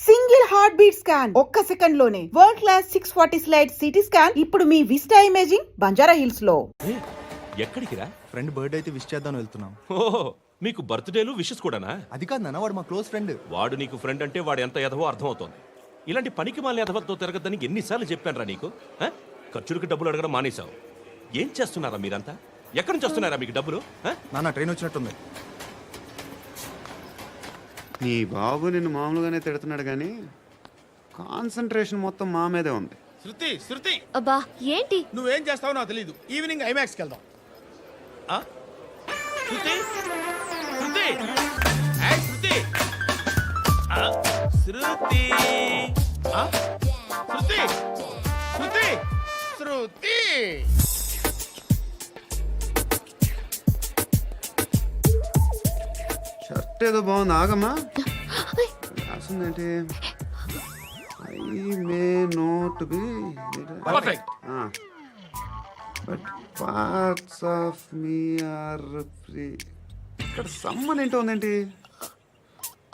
Single heart beat scan ఒక్క second లోనే world class 640 slide CT scan ఇప్పుడు మీ vista imaging Banjara hills లో. ఎక్కడికి రా? ఫ్రెండ్ బర్త్డే అయితే విష్ చేద్దాం వెళ్తున్నాం. ఓహో, మీకు బర్త్డేలు విషెస్ కూడానా? అది కాదు నాన్న, వాడు మా క్లోజ్ ఫ్రెండ్. వాడు నీకు ఫ్రెండ్ అంటే వాడు ఎంత ఎదవో అర్థమవుతోంది. ఇలాంటి పనికి మాలిన ఎదవతో తిరగద్దని ఎన్నిసార్లు చెప్పాను రా నీకు? ఖర్చులకు డబ్బులు అడగడం మానేశావు. ఏం చేస్తున్నారా మీరంతా? ఎక్కడి నుంచి వస్తున్నారా మీకు డబ్బులు? నాన్న ట్రైన్ వచ్చినట్టుంది. నీ బాబు నిన్ను మామూలుగానే తిడుతున్నాడు కానీ కాన్సన్ట్రేషన్ మొత్తం మా మీదే ఉంది. శృతి శృతి, అబ్బా ఏంటి? నువ్వేం చేస్తావో నాకు తెలీదు. ఈవినింగ్ ఐమాక్స్కి వెళ్దాం. శృతి శృతి ఏయ్ శృతి శృతి శృతి శృతి శృతి షర్ట్ ఏదో బాగుంది, ఆగమ్మా. రాసిందేంటి? I may not be perfect. But parts of me are free. ఇక్కడ సమ్మన్ ఏంటో ఉందేంటి?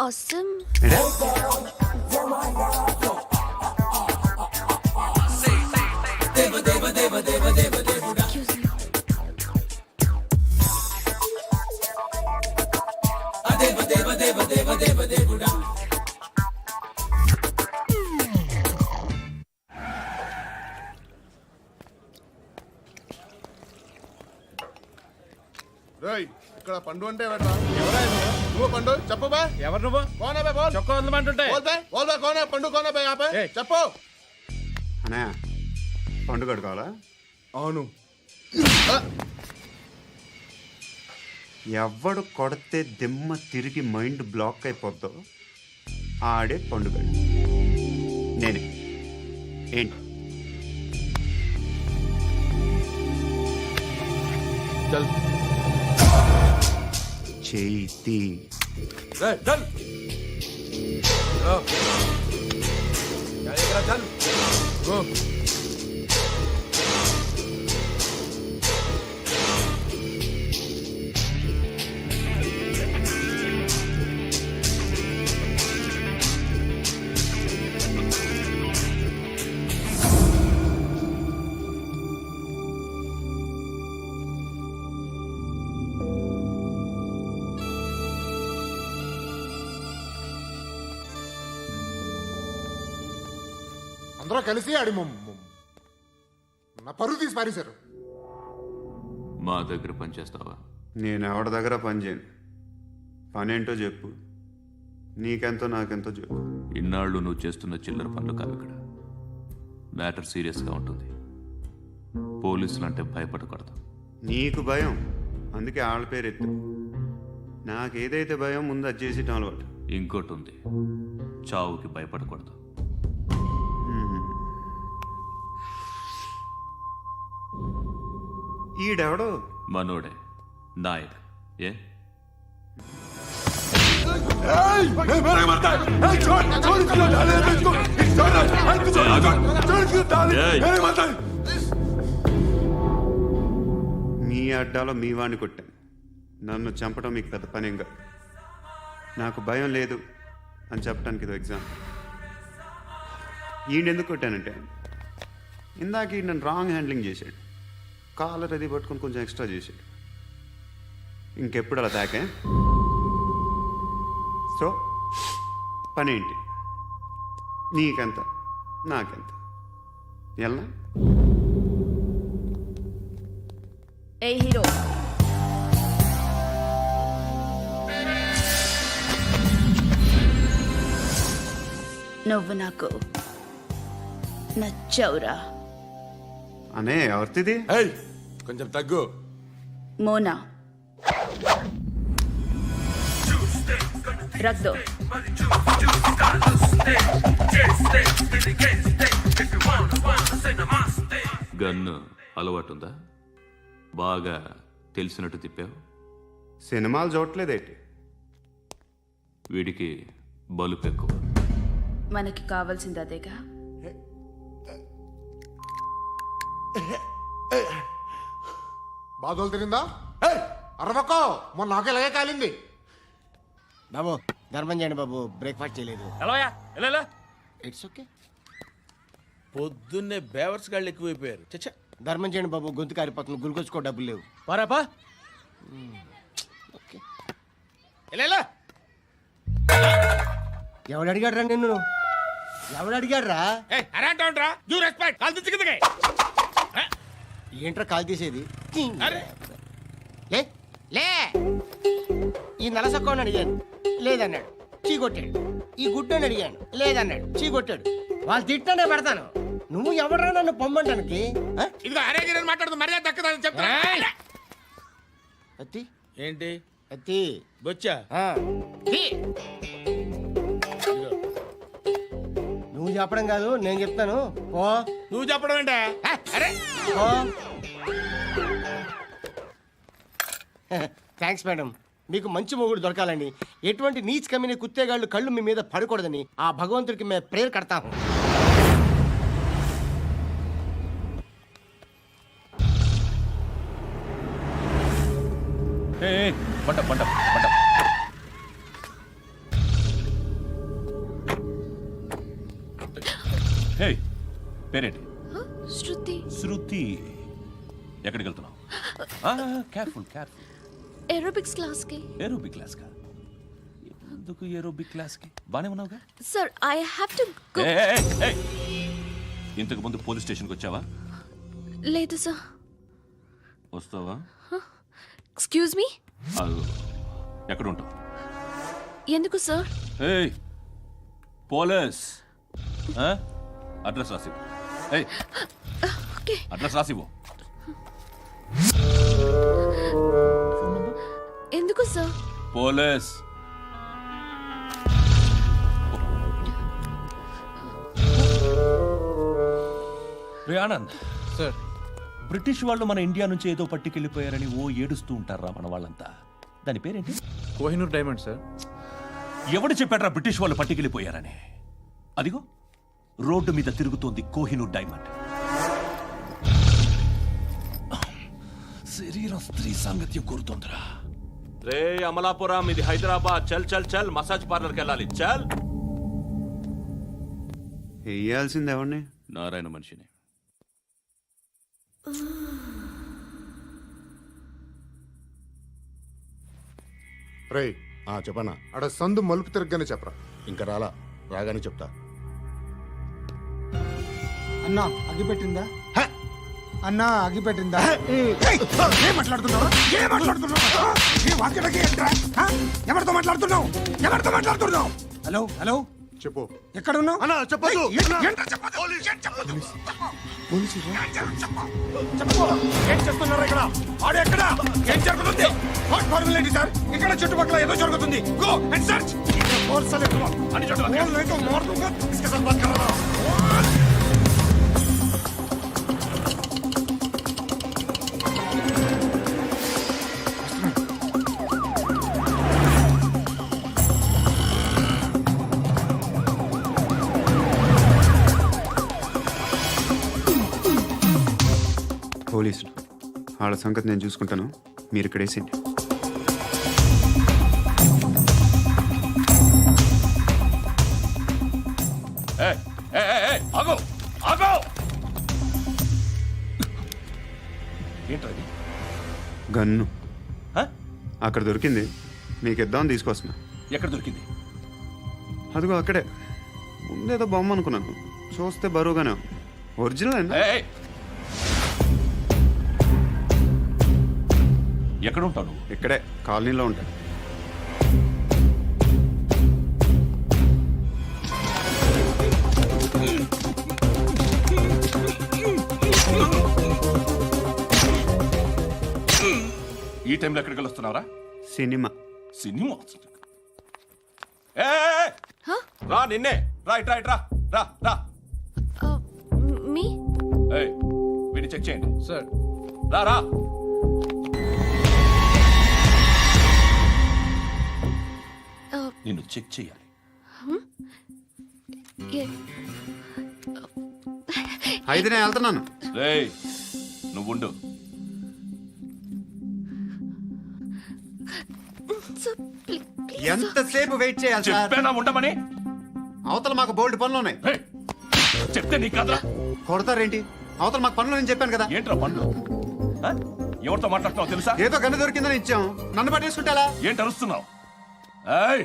అసమ్ రేయ్, ఇక్కడ పండు అంటే ఎవరా? నువ్వు పండు చెప్పు బా. ఎవరు నువ్వు? కోనే బే బోల్. చొక్కా వదలమంటుంటే బోల్ బే బోల్ బే. కోనే పండు? కోనే బే ఆపే చెప్పు. అనే పండుగ కావాలా? అవును. ఎవడు కొడితే దిమ్మ తిరిగి మైండ్ బ్లాక్ అయిపోద్దో ఆడే పండుగ. నేనే. ఏంటి? చల్ చేతి రేయ్ చల్. చల్ గో. అందరూ కలిసి ఆడి నా పరువు తీసి పారేశారు. మా దగ్గర పనిచేస్తావా? నేను ఎవరి దగ్గర పని చేయను. పనేంటో చెప్పు. నీకెంతో నాకెంతో చెప్పు. ఇన్నాళ్ళు నువ్వు చేస్తున్న చిల్లర పనులు కావు ఇక్కడ. మ్యాటర్ సీరియస్గా ఉంటుంది. పోలీసులు అంటే భయపడకూడదు. నీకు భయం, అందుకే ఆళ్ళ పేరు ఎత్తు. నాకేదైతే భయం ముందు అది చేసేటం అలవాటు. ఇంకోటి ఉంది, చావుకి భయపడకూడదు. ఈడెవడో మనోడే నాయక్. ఏ మీ అడ్డాలో మీ వాణ్ణి కొట్టాను. నన్ను చంపడం మీకు పెద్ద పనేంగా. నాకు భయం లేదు అని చెప్పడానికి ఇది ఎగ్జామ్. ఈయనెందుకు కొట్టానంటే ఇందాక ఈ నన్ను రాంగ్ హ్యాండ్లింగ్ చేశాడు. కాలర్ అది పట్టుకొని కొంచెం ఎక్స్ట్రా చేశాడు. ఇంకెప్పుడు అలా తాకే. సో పనేంటి? నీకెంత నాకెంత ఎలా? ఏ హీరో, నువ్వు నాకు నచ్చవురా. అనే ఎవరిది? ఏయ్ కొంచెం తగ్గు. మోనా రక్ దో. గన్ను అలవాటుందా? బాగా తెలిసినట్టు తిప్పావు. సినిమాలు చూడట్లేదేంటి? వీడికి బలుపు ఎక్కువ. మనకి కావాల్సింది అదేగా. బాధలు తిరిందా? అరవకో, మొన్న నాకు ఇలాగే కాలింది. బాబు ధర్మం చేయండి బాబు, బ్రేక్ఫాస్ట్ చేయలేదు. It's okay. పొద్దున్నే బేవర్స్ గాళ్ళు ఎక్కువైపోయారు. చచ్చా, ధర్మం చేయండి బాబు, గొంతు కారిపోతుంది, గురికొచ్చుకో డబ్బులు లేవు. పారాపా. ఓకే. ఎవడు అడిగాడు రా నిన్ను? ఎవడు అడిగాడు రా? ఏంట్రా కాల్ తీసేది? లే లే. ఈ నలసక్కని అడిగాను, లేదన్నాడు, చీ కొట్టాడు. ఈ గుడ్డని అడిగాను, లేదన్నాడు, చీ కొట్టాడు. వాళ్ళు తిట్టానే పెడతాను. నువ్వు ఎవడరా నన్ను పొమ్మంటానికి? ఇదిగో అరే గిరని మాట్లాడుతూ మర్యాద దక్కదని చెప్తా. అత్తి ఏంటి అత్తి బొచ్చా? తీ. నువ్వు చెప్పడం కాదు, నేను చెప్తాను. ఓ నువ్వు చెప్పడం ఏంటే? అరే ఓ. Thanks madam. మీకు మంచి మొగుడు దొరకాలని, ఎటువంటి నీచ్ కమ్మిన కుత్తేగాళ్ళు కళ్ళు మీ మీద పడకూడదని ఆ భగవంతుడికి మేము ప్రేయర్ కడతాము. పంట పంట పంట. హే, పేరేంటి? శృతి. శృతి. ఎక్కడికి వెళ్తున్నావు? Careful careful. ఏరోబిక్స్ క్లాస్కి. ఏరోబిక్ క్లాస్ కా? ఎందుకు ఏరోబిక్ క్లాస్ కి? బానే ఉన్నావుగా? Sir I have to go. ఇంతకు ముందు పోలీస్ స్టేషన్కి వచ్చావా? లేదు సార్. వస్తావా? Excuse me. ఎక్కడ ఉంటావు? ఎందుకు సార్? ఏయ్, పోలీస్. అడ్రస్ రాసివ్వు. ఏయ్, ఓకే. అడ్రస్ రాసివ్వు. ఎందుకు సార్? పోలీస్. రే ఆనంద్ సార్. బ్రిటిష్ వాళ్ళు మన ఇండియా నుంచి ఏదో పట్టుకెళ్ళిపోయారని ఓ ఏడుస్తూ ఉంటారా మన వాళ్ళంతా? దాని పేరేంటి? Kohinoor diamond sir. ఎవడు చెప్పాడ్రా బ్రిటిష్ వాళ్ళు పట్టుకెళ్ళిపోయారని? అదిగో రోడ్డు మీద తిరుగుతోంది కోహినూర్ డైమండ్. శరీరం స్త్రీ సాంగత్యం కోరుతోందిరా. రే అమలాపురం, ఇది హైదరాబాద్. చల్ చల్ చల్, మసాజ్ పార్లర్కి వెళ్ళాలి. చల్. వేయాల్సింది ఎవరిని? నారాయణ మనిషిని. రేయ్ చెప్పనా? అడ సందు మలుపు తిరగగానే చెప్పరా. ఇంకా రాగానే చెప్తా. అన్నా అగ్గి పెట్టిందా? అన్నా అగ్గి పెట్టిందా? ఏం మాట్లాడుతున్నావు? ఎవరితో మాట్లాడుతున్నావు? ఎవరితో మాట్లాడుతున్నావు? హలో హలో, చెప్పు. ఎక్కడ ఉన్నావు? అన్నా చెప్పదు. ఏం చేస్తున్నారు ఇక్కడ? ఆడు ఎక్కడ? ఏం జరుగుతుంది? వాట్ ఫార్మల్ ఏంటి సార్? ఇక్కడ చుట్టుపక్కల ఏదో జరుగుతుంది. Go and search. అని పోలీసులు వాళ్ళ సంగతి నేను చూసుకుంటాను. మీరు ఇక్కడ వేసేయండి. ఆగో ఆగో. ఏంటది? గన్ను అక్కడ దొరికింది. మీకు ఇద్దామని తీసుకొస్తున్నా. ఎక్కడ దొరికింది? అదిగో అక్కడే. ముందేదో బొమ్మ అనుకున్నాను, చూస్తే బరువుగానే ఉంది. ఒరిజినల్ అండి. ఎక్కడ ఉంటావు నువ్వు? ఇక్కడే కాలనీలో ఉంటాను. ఈ టైంలో ఎక్కడికి వస్తున్నావురా? సినిమా. సినిమా? రా, నిన్నే. రా ఇట్రా ఇట్రా. రా రా. మీ వీడిని చెక్ చేయండి సార్. రా రా. నిన్ను చెక్ చేయాలి. అయితే నేను వెళ్తున్నాను. రేయ్, నువ్వుండు. ప్లీజ్ ఎంతసేపు వెయిట్ చేయాలి సార్? చెప్పేనా ఉండమని? అవతల మాకు బోల్డ్ పనులు ఉన్నాయి. హే, చెప్తే నీ కదరా? కొడతారేంటి? అవతల మాకు పనులు నేను చెప్పాను కదా. ఏంట్రా పండ్లు? ఆ? ఎవరితో మాట్లాడుతున్నావు తెలుసా? ఏదో గన్ను దొరికిందని ఇచ్చాం, నన్ను పట్టేసుకుంటా. ఏంటి అరుస్తున్నావు? ఏయ్!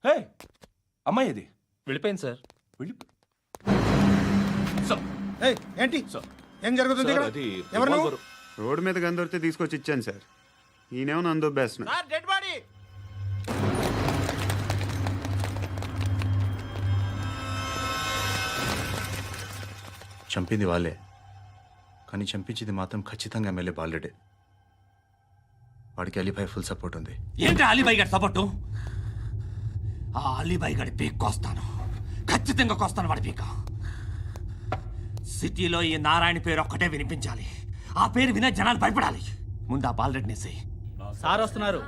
హే, అమ్మాయి ఇది వెళ్ళిపోయింది సార్. వెళ్ళి సార్, ఏంటి సార్. ఏం జరుగుతుంది సార్, ఇక్కడ? అది ఎవరు నువ్వు? రివాల్వర్. రోడ్డు మీద గన్ను దొరికితే తీసుకొచ్చి ఇచ్చాను సార్. ఈయనేమో నన్ను దొబ్బేస్తున్నా. Dead body. చంపింది వాళ్ళే, కానీ చంపించింది మాత్రం ఖచ్చితంగా ఎమ్మెల్యే బాలుడే. వాడికి అలీభాయ్ ఫుల్ సపోర్ట్ ఉంది. ఏంటి అలీబాయి గారి సపోర్టు? ఆ అలీబాయి గారి పీక్ కోస్తాను, ఖచ్చితంగా కోస్తాను వాడి పీక. సిటీలో ఈ నారాయణ పేరు ఒక్కటే వినిపించాలి. ఆ పేరు వినే జనాలు భయపడాలి. ముందు ఆ బాలరెడ్డిని వేసేయ్. సార్ వస్తున్నారు.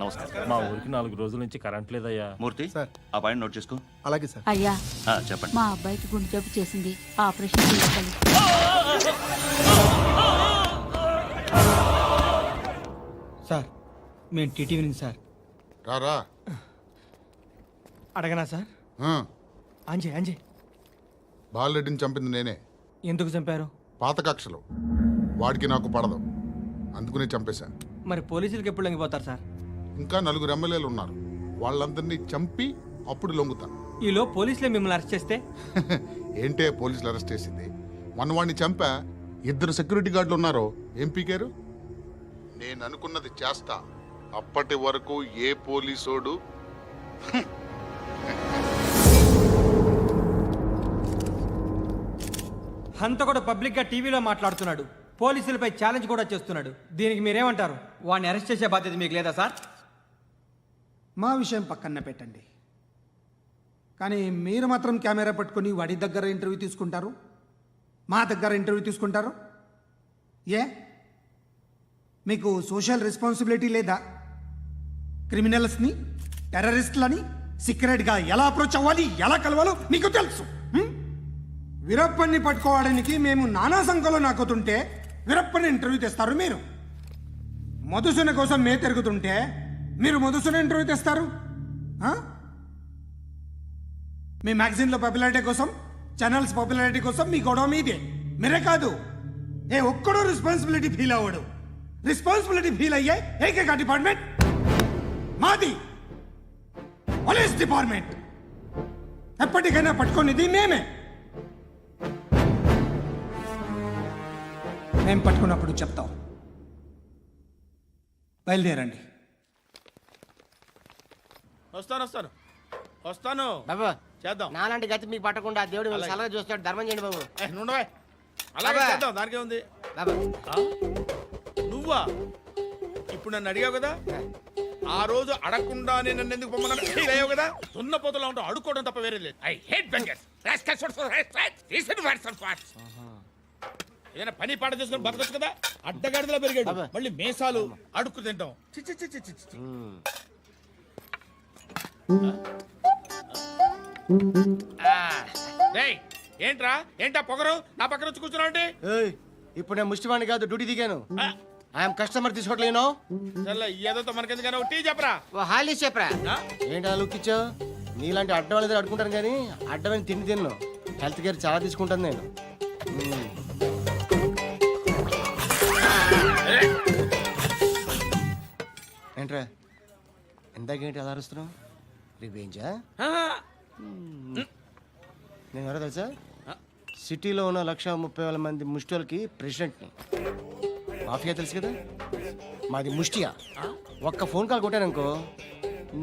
నమస్కారం. మా ఊరికి 4 రోజుల నుంచి కరెంట్ లేదయ్యా. మూర్తి, ఆ పాయింట్ నోట్ చేసుకో. అలాగే సార్. అయ్యా, చెప్పండి. మా అబ్బాయికి గుండె జబ్బు చేసింది, ఆపరేషన్ చేయాలి. సార్ మేము టీటీవీ నుంచి సార్. రారా. అడగనా సార్? అంజయ్ బాలరెడ్డిని చంపింది నేనే. ఎందుకు చంపారు? పాత కక్షలు. వాడికి నాకు పడదు, అందుకునే చంపేశా. మరి పోలీసులకు ఎప్పుడు లొంగిపోతారు సార్? ఇంకా 4 ఎమ్మెల్యేలు ఉన్నారు, వాళ్ళందరినీ చంపి అప్పుడు లొంగుతా. ఈలో పోలీసులే మిమ్మల్ని అరెస్ట్ చేస్తే? ఏంటే పోలీసులు అరెస్ట్ చేసింది? మొన్న వాడిని చంపా, 2 సెక్యూరిటీ గార్డులు ఉన్నారో ఏం పీకారు? నేను అనుకున్నది చేస్తా. అప్పటి వరకు ఏ పోలీసోడు అంత కూడా పబ్లిక్ గా టీవీలో మాట్లాడుతున్నాడు, పోలీసులపై ఛాలెంజ్ కూడా చేస్తున్నాడు. దీనికి మీరేమంటారు? వాడిని అరెస్ట్ చేసే బాధ్యత మీకు లేదా సార్? మా విషయం పక్కన పెట్టండి, కానీ మీరు మాత్రం కెమెరా పట్టుకొని వాడి దగ్గర ఇంటర్వ్యూ తీసుకుంటారు, మా దగ్గర ఇంటర్వ్యూ తీసుకుంటారు. ఏ మీకు సోషల్ రెస్పాన్సిబిలిటీ లేదా? క్రిమినల్స్ని, టెర్రరిస్టులని సీక్రెట్గా ఎలా అప్రోచ్ అవ్వాలి, ఎలా కలవాలో మీకు తెలుసు. వీరప్పన్ని పట్టుకోవడానికి మేము నానా సంఖ్యలో నాకుతుంటే వీరప్పని ఇంటర్వ్యూ తెస్తారు మీరు. మధుసూన కోసం మే తిరుగుతుంటే మీరు మధుసూన ఇంటర్వ్యూ తెస్తారు. మీ మ్యాగజైన్లో పాపులారిటీ కోసం, ఛానల్స్ పాపులారిటీ కోసం మీ గొడవ మీదే. మీరే కాదు, ఏ ఒక్కడో రెస్పాన్సిబిలిటీ ఫీల్ అవ్వడు. రెస్పాన్సిబిలిటీ ఫీల్ అయ్యే ఏకైక డిపార్ట్మెంట్ మాది, పోలీస్ డిపార్ట్మెంట్. ఎప్పటికైనా పట్టుకునేది మేమే. మేము పట్టుకున్నప్పుడు చెప్తాం. బయలుదేరండి. వస్తాను బాబు. చేద్దాం. నాలాంటి గతి మీకు పట్టకుండా దేవుడు మిమ్మల్ని సలహా చూస్తాడు. ధర్మం చేయండి బాబు. అలాగే చేద్దాం, దానికే ఉంది బాబు. నువ్వా ఇప్పుడు నన్ను అడిగావు కదా, ఆ రోజు అడగకుండా నన్ను ఎందుకు పొమ్మన్నాడు? ఫీల్ అయ్యావు కదా. సున్న పోతలో ఉంటావు, అడుక్కోవడం తప్ప వేరే లేదు. I hate bangers. ఏదైనా పని పాట చేసుకుని బతకొచ్చు కదా. అడ్డగాడిదలా పెరిగాడు, మళ్ళీ మేసాలు అడుక్కు తింటాం. చి చి చి చి చి చి. డేయ్, ఏంట్రా ఏంటా పొగరు నా పక్కన వచ్చి కూర్చున్నావు అంటే? ఇప్పుడు నేను ముష్టివాణి కాదు, డ్యూటీ దిగాను. ఐఎమ్ కస్టమర్ తీసుకోవట్లేను. ఏదో మనకెందుకైనా టీ చెప్పరా. ఓ హాలీ చెప్పరా. ఏంటి ఆ లుక్ ఇచ్చావు? నీలాంటి అడ్డం వాళ్ళ దగ్గర అడుకుంటాను, కానీ అడ్డమైన తిండి తిన్ను. హెల్త్ కేర్ చాలా తీసుకుంటాను నేను. ఏంట్రా ఇందాకేంటి అలా అరుస్తున్నావు? రివేంజా? నేను ఎవరో తెలుసా? సిటీలో ఉన్న 130,000 మంది ముష్టిలకి ప్రెసిడెంట్ని. మాఫియా తెలుసు కదా, మాది ముష్టియా. ఒక్క ఫోన్ కాల్ కొట్టాననుకో,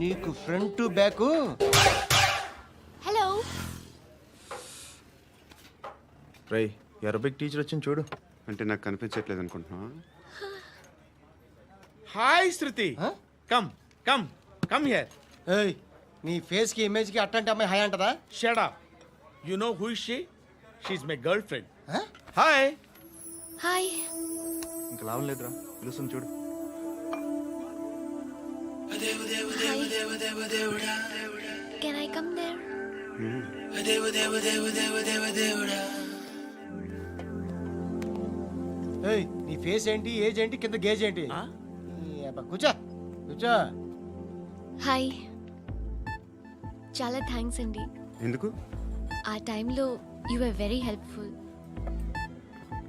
నీకు ఫ్రంట్ టు బ్యాక్. హలో. రై, అరబిక్ టీచర్ వచ్చింది చూడు. అంటే నాకు కనిపించట్లేదు అనుకుంటున్నా. Hi Shruti. Come come come here. ఏయ్, నీ ఫేస్ కి ఇమేజ్ కి అట్టంటే అమ్మాయి హాయ్ అంటదా? Shut up. You know who is she? She is my girl friend. Hi. Hi. ఇంకా లాభం లేదురా, పిలుస్తుంది చూడు. Can I come there? ఏయ్, నీ ఫేస్ ఏంటి, ఏజ్ ఏంటి, కింద గేజ్ ఏంటి? కూర్చో కూర్చో. హాయ్. చాలా థ్యాంక్స్ అండి. ఎందుకు? ఆ టైంలో you are very helpful.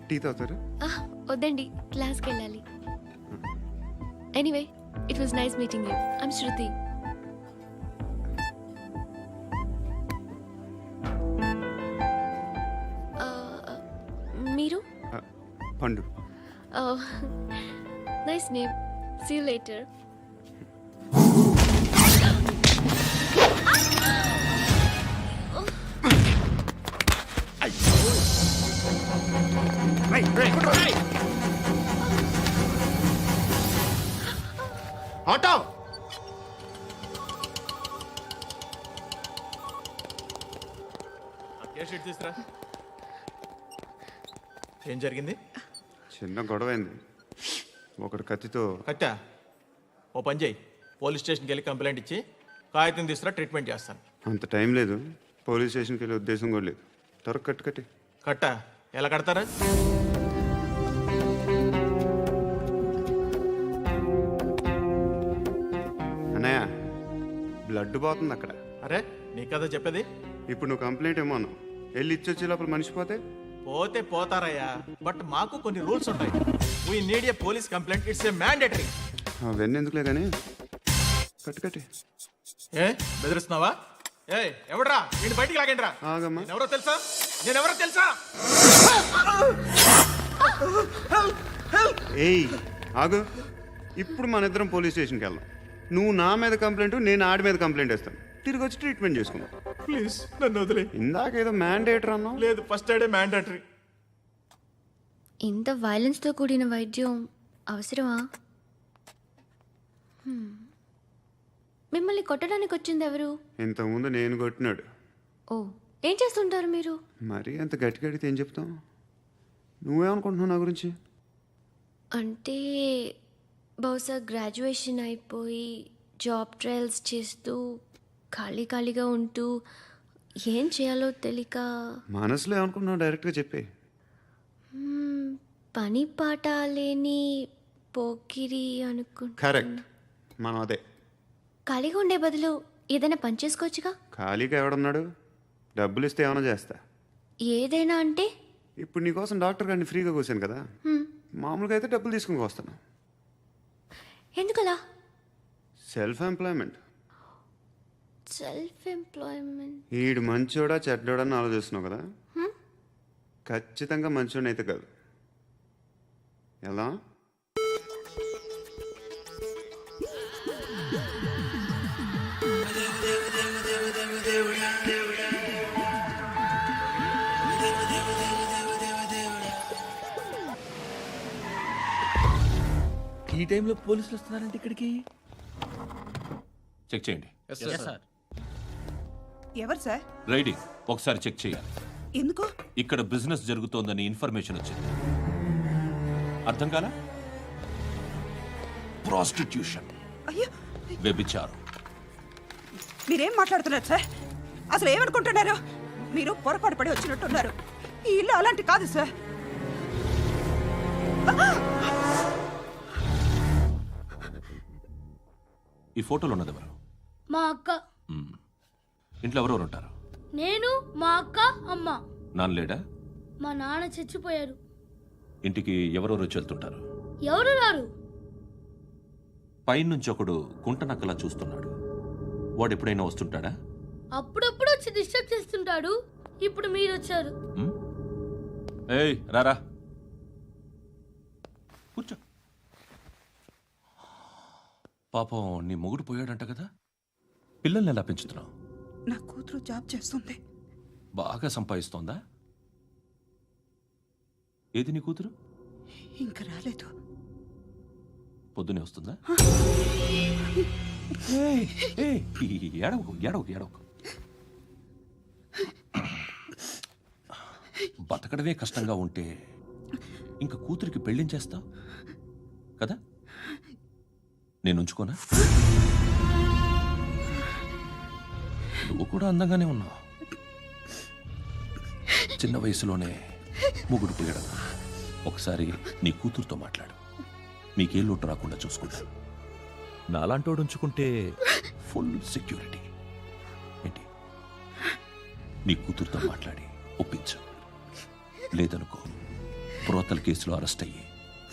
Tea తాగుతారు? వద్దండి, క్లాస్కి వెళ్ళాలి. Anyway, it was nice meeting you. I'm Shruti. మీరు? Pandu. Nice name. See you later. Auto. తీసురా. ఏం జరిగింది? చిన్న గొడవ అయింది. ఒకడు కత్తితో. కట్టా? ఓ పని చేయి, పోలీస్ స్టేషన్కి వెళ్ళి కంప్లైంట్ ఇచ్చి కాగితం తీసుకురా, ట్రీట్మెంట్ చేస్తాను. అంత టైం లేదు. పోలీస్ స్టేషన్కి వెళ్ళే ఉద్దేశం కూడా లేదు. త్వరగా కట్టి. కట్టా? ఎలా కడతారా? అన్నయ్య, బ్లడ్ పోతుంది అక్కడ. అరే నీ కదా చెప్పేది. ఇప్పుడు నువ్వు కంప్లైంట్ ఏమో అన్నావు. వెళ్ళి ఇచ్చొచ్చే లోపల మనిషి పోతే పోతే పోతారయ్యా, బట్ మాకు కొన్ని రూల్స్ ఉంటాయి. We need a police complaint. It's a mandatory. అవన్నీ ఎందుకులే కానీ కట్టి. ఏ బెదిరిస్తున్నావా? ఏ ఎవడ్రా నేను బయటికి లాగండి రా. ఆగమ్మా. నేనెవరో తెలుసా? ఏయ్ ఆగు. ఇప్పుడు మన ఇద్దరం పోలీస్ స్టేషన్కి వెళ్దాం. నువ్వు నా మీద కంప్లైంట్, నేను ఆడి మీద కంప్లైంట్ వేస్తాను. తిరిగి వచ్చి ట్రీట్మెంట్ చేసుకుందాం. ప్లీజ్ నన్ను వదిలే. ఇందాకేదో మ్యాండేటర్ అన్నావు. లేదు, ఫస్ట్ ఎయిడే మ్యాండేటరీ. ఇంత వైలెన్స్తో కూడిన వైద్యం అవసరమా? మిమ్మల్ని కొట్టడానికి వచ్చింది ఎవరు? ఇంతకుముందు నేను కొట్టినాడు. ఓ, ఏం చేస్తుంటారు మీరు? మరీ అంత గట్టి గడితే ఏం చెప్తాం? నువ్వేమనుకుంటున్నావు నా గురించి? అంటే బహుశా గ్రాడ్యుయేషన్ అయిపోయి జాబ్ ట్రయల్స్ చేస్తూ ఖాళీగా ఉంటూ ఏం చేయాలో తెలియక. మనసులో ఏమనుకుంటున్నావు డైరెక్ట్గా చెప్పే. పని పాట లేని పోకిరి అనుకుంటా. కరెక్ట్, మనం అదే. ఖాళీగా ఉండే బదులు ఏదైనా పని చేసుకోవచ్చుగా. ఖాళీగా ఎవడున్నాడు? డబ్బులు ఇస్తే ఏమైనా చేస్తా. ఏదైనా అంటే? ఇప్పుడు నీకోసం డాక్టర్ గారిని ఫ్రీగా కూర్చాను కదా. మామూలుగా అయితే డబ్బులు తీసుకుని వస్తాను. ఎందుకలా? Self employment. ఈడు మంచోడా చెడ్డోడా అని ఆలోచిస్తున్నావు కదా. ఖచ్చితంగా మంచోడని అయితే కాదు. ఎలా? ఈ టైంలో పోలీసులు వస్తున్నారంటే ఇక్కడికి. చెక్ చేయండి. ఎవరు సార్? రైడింగ్ ఒకసారి చెక్ చేయాలి. ఎందుకు? ఇక్కడ బిజినెస్ జరుగుతోందని ఇన్ఫర్మేషన్ వచ్చింది. అర్థం కాలా? ప్రాస్టిట్యూషన్, అయ్యో, వ్యభిచారం. మీరేం మాట్లాడుతున్నారు సార్? అసలు ఏమనుకుంటున్నారు? మీరు పొరపాటు పడి వచ్చినట్టున్నారు. ఈ ఇల్లు అలాంటి కాదు సార్. ఈ ఫోటోలో ఉన్నది ఎవరు? మా అక్క. ఇంట్లో ఎవరెవరు ఉంటారు? నేను, మా అక్క, అమ్మ. నాన్న లేడా? మా నాన్న చచ్చిపోయారు. ఇంటికి ఎవరెవరు వచ్చి వెళ్తుంటారు? ఎవరు రారు. పైనుంచి ఒకడు గుంట నక్కలా చూస్తున్నాడు. వాడు ఎప్పుడైనా వస్తుంటాడా? అప్పుడప్పుడు వచ్చి డిస్టర్బ్ చేస్తుంటాడు. ఇప్పుడు మీరు వచ్చారు. ఏయ్ రారా, కూర్చో. పాపం నీ మొగుడు పోయాడంట కదా. పిల్లల్ని ఎలా పెంచుతున్నావు? నా కూతురు జాబ్ చేస్తుంది. బాగా సంపాదిస్తోందా? ఏది నీ కూతురు? ఇంకా రాలేదు. పొద్దునే వస్తుందా? ఏడవకు. బతకడమే కష్టంగా ఉంటే ఇంకా కూతురికి పెళ్ళించేస్తావు కదా. నేను ఉంచుకోనా? నువ్వు కూడా అందంగానే ఉన్నావు. చిన్న వయసులోనే మొగుడు పోయడం. ఒకసారి నీ కూతురుతో మాట్లాడు. మీకే లోటు రాకుండా చూసుకుంటా. నాలాంటోడు ఉంచుకుంటే ఫుల్ సెక్యూరిటీ. ఏంటి నీ కూతురుతో మాట్లాడి ఒప్పించు. లేదనుకో ప్రోతల కేసులో అరెస్ట్ అయ్యి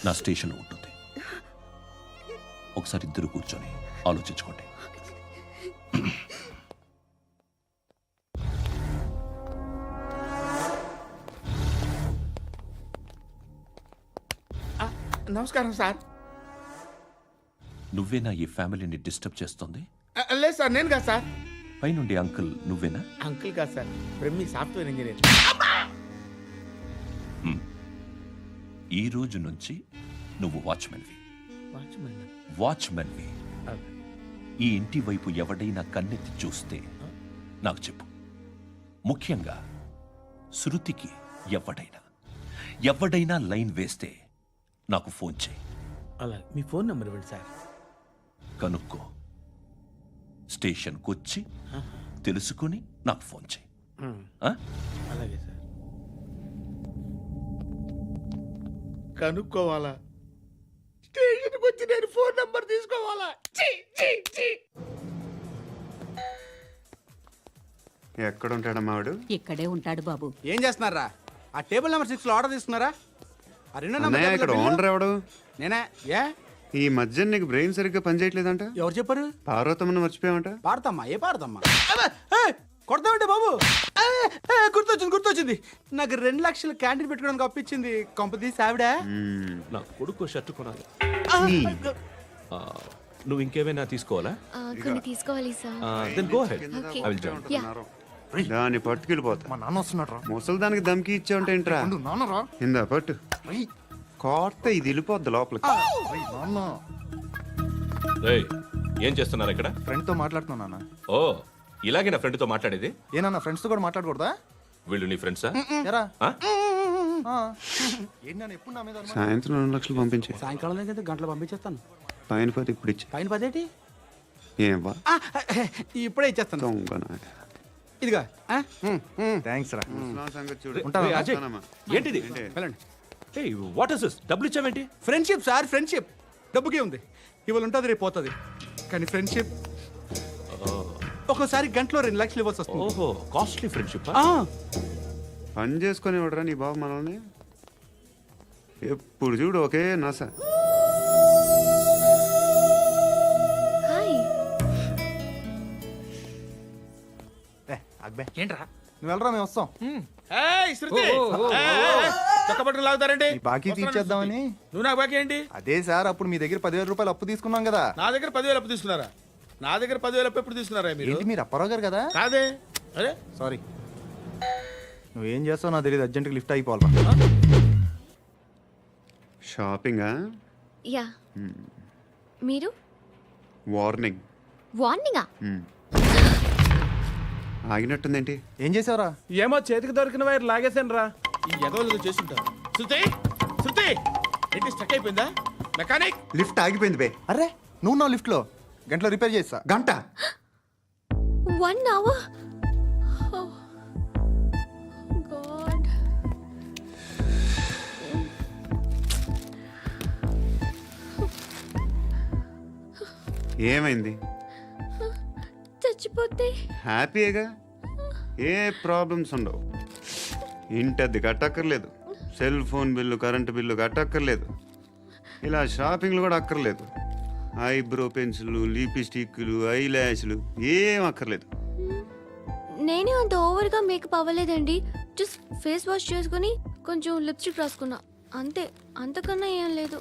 నా స్టేషన్లో ఉంటుంది. ఒకసారి ఇద్దరు కూర్చొని ఆలోచించుకోండి. నమస్కారం సార్. నువ్వేనా ఈ ఫ్యామిలీని డిస్టర్బ్ చేస్తుంది? లేదు సార్, నేను కాదు సార్. పైనుండి అంకుల్ నువ్వేనా? అంకుల్ కాదు సార్, బ్రహ్మి సాఫ్ట్వేర్ ఇంజనీర్. ఈ రోజు నుంచి నువ్వు వాచ్మెన్వి. వాచ్మెన్వి. ఈ ఇంటి వైపు ఎవడైనా కన్నెత్తి చూస్తే నాకు చెప్పు. ముఖ్యంగా శృతికి ఎవడైనా లైన్ వేస్తే నాకు ఫోన్ చేయి. అలా మీ ఫోన్ నెంబర్ ఇవ్వండి సార్. కనుక్కో, స్టేషన్కి వచ్చి తెలుసుకుని నాకు ఫోన్ చేయి. ఆ? అలాగే సార్. కనుక్కోవాలా? స్టేషన్కి వచ్చి నేను ఫోన్ నెంబర్ తీసుకోవాలా? ఎక్కడ ఉంటాడమ్మా వాడు? ఇక్కడే ఉంటాడు బాబు. ఏం చేస్తున్నారా? ఆ టేబుల్ నెంబర్ 6 లో ఆర్డర్ తీసుకున్నారా? ఆ రెండో అన్నయ్య, ఇక్కడ ఓనర్ ఎవడు? నేనే. ఏ ఈ మధ్య నీకు బ్రెయిన్ సరిగ్గా పనిచేయట్లేదంట. ఎవరు చెప్పారు? పార్వతమ్మను మర్చిపోయామంట. పాడతామ్మా. ఏ పాడతామ్మా? కొడతామంటే బాబు. గుర్తొచ్చింది. నాకు 2 లక్షలు క్యాంటీన్ పెట్టుకోవడానికి అప్పించింది కొంపతీసి ఆవిడ. నా కొడుకు షర్ట్ కొనాలి. నువ్వు ఇంకేమైనా తీసుకోవాలా? కొన్ని తీసుకోవాలి sir. Then go ahead. Okay. I will join. దాన్ని పట్టుకెళ్ళిపోతా. మా నాన్న వస్తున్నాడు. ముసలి దానికి దమ్కి ఇచ్చావంటే ఏంట్రా? నాన్నరా ఇందా పట్టు. కోర్త ఇది వెళ్ళిపోద్ది లోపలికి. నాన్న రేయ్, ఏం చేస్తున్నారు ఇక్కడ? ఫ్రెండ్తో మాట్లాడుతున్నా నాన్న. ఓ, ఇలాగే నా ఫ్రెండ్తో మాట్లాడేది? ఏనా ఫ్రెండ్స్తో కూడా మాట్లాడకూడదా? వీళ్ళు నీ ఫ్రెండ్సా? ఎరా ఆ? ఏంటి నాన్న ఎప్పుడు నా మీద అనుమానం? సాయంత్రం 2 లక్షలు పంపించే. సాయంకాలం దగ్గర గంటలు పంపించేస్తాను. పైన 10 ఇప్పుడు ఇచ్చే. పైన 10 ఏం వా ఇప్పుడే ఇచ్చేస్తాను. దొంగనా. ఇదిగా థ్యాంక్స్ రా. ముసలాం సంగతి చూడు. రేయ్, అజయ్, ఏంటిది? వెళ్ళండి. ఏయ్, వాట్ ఇస్ దిస్? డబ్బులు ఇచ్చావేంటి? Friendship sir, friendship. డబ్బుకే ఉంది. ఇవాళ ఉంటుంది, రేపు పోతుంది. కానీ ఫ్రెండ్షిప్ ఒక్కోసారి గంటలో 2 లక్షలు ఇవ్వాల్సి వస్తుంది. ఓహో, కాస్ట్లీ ఫ్రెండ్షిప్. పని చేసుకొని ఇవ్వడరా నీ బాబు మనల్ని? ఎప్పుడు చూడు ఒకే నస. హాయ్. అక్బే ఏంట్రా? నువ్వు వెళ్ళరా, మేము వస్తాం. ఏయ్, శృతి! చొక్క పట్టుకుని లాగుతారండి? ఈ బాకీ తీర్చేద్దామని. నువ్వు నాకు బాకీ ఏంటి? అదే సార్, అప్పుడు మీ దగ్గర 10,000 రూపాయలు అప్పు తీసుకున్నాం కదా. నా దగ్గర 10,000 అప్పు తీసుకున్నారా? నా దగ్గర 10,000 అప్పు ఎప్పుడు తీసుకున్నారా మీరు? ఏంటి మీరు అప్పారావు గారు కదా? కాదే. అరే సారీ. నువ్వేం చేస్తావు నాకు తెలియదు. అర్జెంట్గా లిఫ్ట్ అయిపోవాలరా. షాపింగా? యా. మీరు? వార్నింగ్. వార్నింగా? ఆగినట్టుందేంటి? ఏం చేసావురా? ఏమో చేతికి దొరికిన వైర్ లాగేసాను రా. ఈ ఎగవలు చేస్తుంటారు. శృతి! శృతి! ఏంటి స్టక్ అయిపోయిందా? మెకానిక్! లిఫ్ట్ ఆగిపోయింది బే. అరే నువ్వు నా లిఫ్ట్లో గంటలో రిపేర్ చేస్తా. గంట? 1 hour? Oh. God. ఏమైంది? చచ్చిపోతే? హ్యాపీగా, ఏ ప్రాబ్లమ్స్ ఉండవు. ఇంటి అద్దె కట్టక్కర్లేదు, cell phone bill, current bill కట్టక్కర్లేదు, ఇలా షాపింగ్లు కూడా అక్కర్లేదు. ఐబ్రో పెన్సిల్, లిప్స్టిక్లు, ఐ ల్యాష్లు ఏం అక్కర్లేదు. నేనే అంత ఓవర్గా మేకప్ అవ్వలేదండి. జస్ట్ ఫేస్ వాష్ చేసుకుని కొంచెం లిప్స్టిక్ రాసుకున్నా అంతే. అంతకన్నా ఏం లేదు.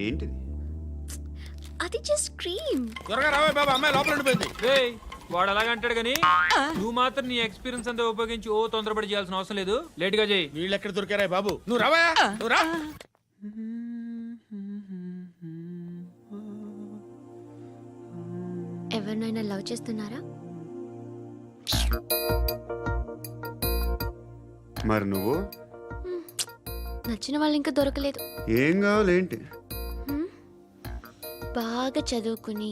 ఏంటిది? అది జస్ట్ క్రీమ్. త్వరగా రావే బాబా, అమ్మాయి లోపల ఉండిపోయింది. వాడు అలాగంటాడు కానీ నువ్వు మాత్రం నీ ఎక్స్పీరియన్స్ అంతా ఉపయోగించి తొందరపడి చేయాల్సిన అవసరం లేదు. లేట్ గా చేయి. వీళ్ళు ఎక్కడ దొరికారా బాబు? నువ్వు రావా, నువ్వు రా. ఎవరినైనా లవ్ చేస్తున్నారా? మరి నువ్వు? నచ్చిన వాళ్ళు ఇంకా దొరకలేదు. ఏం కావాలి ఏంటి? బాగా చదువుకుని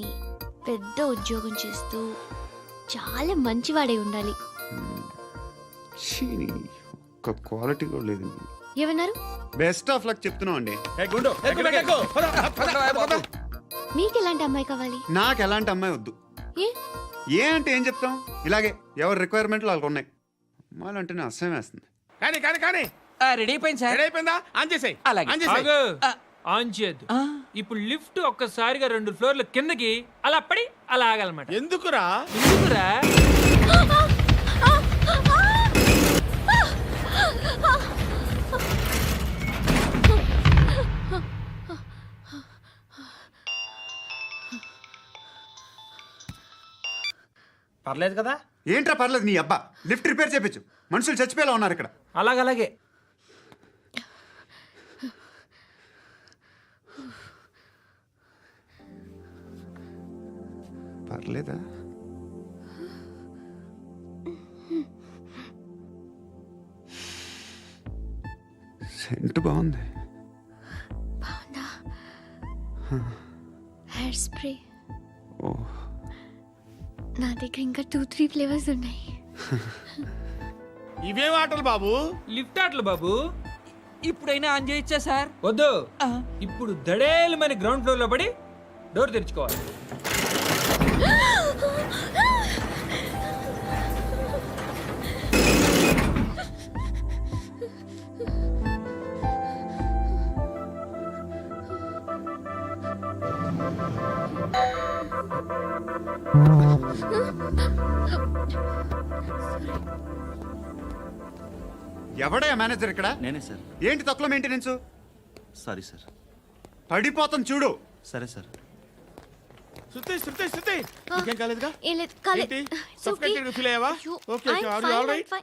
పెద్ద ఉద్యోగం చేస్తూ చాలా మంచివాడై ఉండాలి. ఒక్క క్వాలిటీ కూడా లేదు. ఏమన్నారు? బెస్ట్ ఆఫ్ లక్ చెప్తున్నావు అండి. మీకు ఎలాంటి అమ్మాయి కావాలి? నాకు ఎలాంటి అమ్మాయి వద్దు. ఏ ఏ అంటే ఏం చెప్తాం, ఇలాగే ఎవరి రిక్వైర్మెంట్లు వాళ్ళకు ఉన్నాయి. అమ్మాయిలు అంటేనే అసహ్యం వేస్తుంది. కానీ కానీ కానీ రెడీ అయిపోయింది సార్. రెడీ అయిపోయిందా? ఆన్ చేసేయ్. ఆన్ చేసేయ్. ఆన్ చేయద్దు. ఇప్పుడు లిఫ్ట్ ఒక్కసారిగా 2 ఫ్లోర్ల కిందకి అలా పడి అలా ఆగాలన్నమాట. ఎందుకురా? ఎందుకురా? పర్లేదు కదా? ఏంట్రా పర్లేదు నీ అబ్బా. లిఫ్ట్ రిపేర్ చేయించు, మనుషులు చచ్చిపోయేలా ఉన్నారు ఇక్కడ. అలాగే పర్లేదా? సెంట్ బాగుంది. బాగుందా? Hair spray. ఓ, నా దగ్గర ఇంకా 2-3 ఫ్లేవర్స్ ఉన్నాయి. ఇవేం ఆటలు బాబు? లిఫ్ట్ ఆటలు బాబు. ఇప్పుడైనా ఆన్ చేయొచ్చా సార్? వద్దు. ఇప్పుడు దడేలు మన గ్రౌండ్ ఫ్లోర్ లో పడి డోర్ తెరుచుకోవాలి. ఎవడయ్యా మేనేజర్ ఇక్కడ? నేనే సార్. ఏంటి తక్కువ మెయింటెనెన్స్? Sorry sir. పడిపోతాం చూడు. సరే సార్. శృతి శృతి శృతి, నీకేం కాలేదుగా? ఏం లేదు, కాలేదు. ఏంటి? Suffocated గా feel అయ్యావా? Okay, okay. Are you all right?